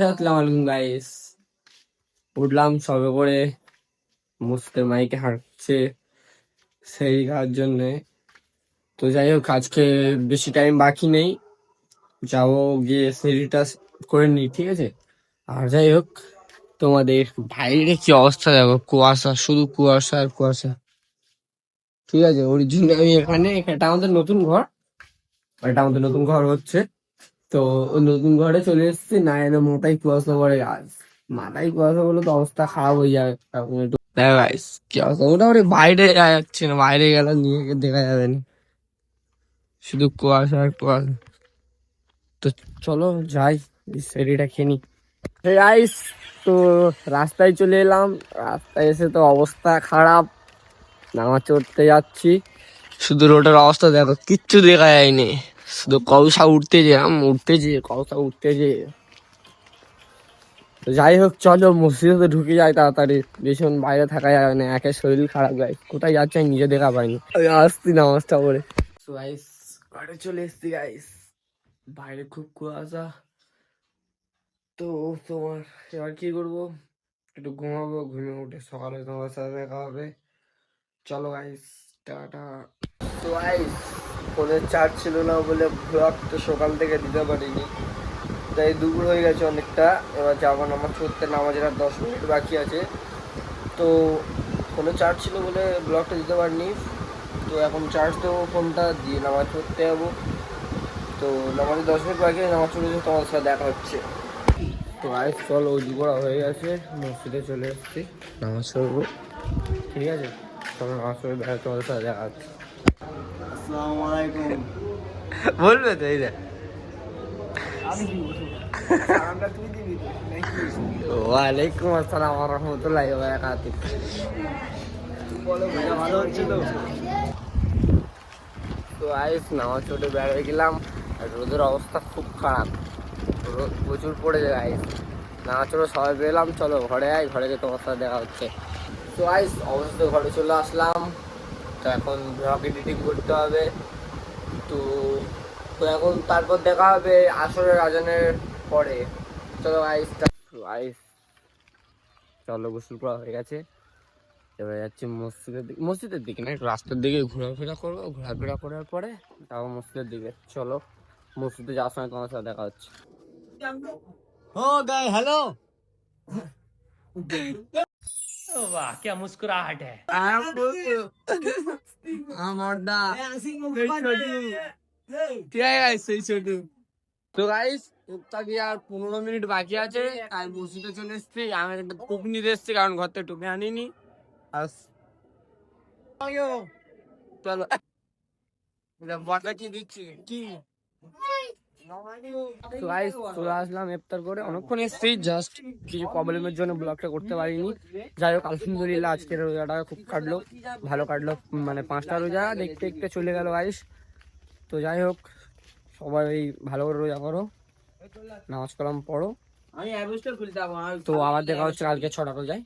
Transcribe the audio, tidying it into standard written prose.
আসসালামু আলাইকুম গাইস। উঠলাম সবে করে, মুছতে মাইকে হাঁটছে সেই খাওয়ার জন্যে। তো যাই হোক, আজকে বেশি টাইম বাকি নেই, যাবো গিয়ে সেরিটা করে নিই, ঠিক আছে? আর যাই হোক, তোমাদের বাইরে কি অবস্থা দেখো, কুয়াশা, শুধু কুয়াশা আর কুয়াশা, ঠিক আছে? ওর জন্য আমি এখানে, এটা আমাদের নতুন ঘর, এটা আমাদের নতুন ঘর হচ্ছে। তো ওই নতুন ঘরে চলে এসেছি, না এনে মোটাই কুয়াশা পড়ে, আজ মাথায় কুয়াশা বলে তো অবস্থা খারাপ হয়ে যাবে এখন একটু। দেখো guys, কি অবস্থা, মোটামুটি বাইরে যাওয়া যাচ্ছে না, বাইরে গেলে নিয়ে দেখা যাবে না, শুধু কুয়াশা আর কুয়াশা। তো চলো যাই, সেরিটা খেয়ে নি। গাইস, তো রাস্তায় চলে এলাম, রাস্তায় এসে তো অবস্থা খারাপ, নামাজ চড়তে যাচ্ছি, শুধু রোডের অবস্থা দেখো, কিচ্ছু দেখা যায়নি, শুধু কৌসা উঠতে যে কৌসা উঠতে যে। তো যাই হোক, চলো মসজিদে ঢুকে যাই তাড়াতাড়ি, ভীষণ বাইরে থাকা যাবে না, একে শরীর খারাপ, গাই কোথায় যাচ্ছে আমি নিজে দেখা পাইনি, আমি আসছি নামাজটা পড়ে। তো গাইস, ঘরে চলে এসছি গাইস, বাইরে খুব কুয়াশা। তো তোমার এবার কি করবো, একটু ঘুমাবো, ঘুমিয়ে উঠে সকালে তোমার সাথে দেখা হবে। চলো গাইস, টাটা। তো গাইস, ফোনের চার্জ ছিল না বলে ব্লগ তো সকাল থেকে দিতে পারিনি, তাই দুপুর হয়ে গেছে অনেকটা। এবার যাবো নামাজ পড়তে, নামাজের আর 10 মিনিট বাকি আছে। তো ফোনে চার্জ ছিল বলে ব্লগটা দিতে পারিনি, তো এখন চার্জ দেবো ফোনটা দিয়ে নামাজ পড়তে যাবো। তো নামাজে 10 মিনিট বাকি আছে, নামাজ পড়ে তোমার সাথে দেখা হচ্ছে। তো আইস চল, উজু করা হয়ে গেছে, মসজিদে চলে এসেছি, নামাজ পড়বো, ঠিক আছে? চলো নামাজ পড়ে তোমাদের সাথে দেখা হচ্ছে। আসসালামু আলাইকুম। বলবে তো, এই দেখ, আমি কি বলবো? সালামটা তুই দিবি তো নাকি? ওয়ালাইকুম আসসালাম ওয়া রাহমাতুল্লাহি ওয়া বারাকাতুহু। বলো ভাইয়া, ভালো হচ্ছে তো? তো আইস নামাজ পড়ে বের হয়ে গেলাম, আর রোদের অবস্থা খুব খারাপ, রোদ প্রচুর পড়েছে আইস। নামাজ পড়ে সবাই বেরোলাম, চলো ঘরে আয়, ঘরে গিয়ে তোমার সাথে দেখা হচ্ছে। তো আইস অবশ্যই ঘরে চলে আসলাম, তো এখন ব্লগ এডিটিং করতে হবে। তো তো এখন তারপর দেখা হবে আসরের আজানের পরে। চলো আইস, আইস চলো, গোসল করা হয়ে গেছে, এবার যাচ্ছি মসজিদের দিকে না, একটু রাস্তার দিকে ঘোরাফেরা করবো, ঘোরাফেরা করার পরে তারপর মসজিদের দিকে। চলো, মসজিদে যাওয়ার সময় তোমার সাথে দেখা হচ্ছে। ও গাই হ্যালো। वाह क्या मुस्कुराहट है। আমার দা ঠিক আছে সেই ছোট। তো গাইস, টুকটাকি আর 15 মিনিট বাকি আছে, আর মসজিদে চলে এসছি। আমি একটা টুপি নিতে এসছি, কারণ ঘর থেকে টুপি আনিনি। আর চলো, বটা কি দিচ্ছি কি। তো গাইস, চলে আসলাম ইফতার করে, অনেকক্ষণ এসছি, জাস্ট কিছু প্রবলেমের জন্য ব্লগটা করতে পারিনি। যাই হোক, আলহামদুলিল্লাহ আজকের রোজাটা খুব কাটলো, ভালো কাটলো, মানে 5টা রোজা দেখতে দেখতে চলে গেল গাইস। তো যাই হোক, সবাই ভালো করে রোজা করো, নামাজ কালাম পড়ো। তো আবার দেখা হচ্ছে কালকে 6টা রোজায়।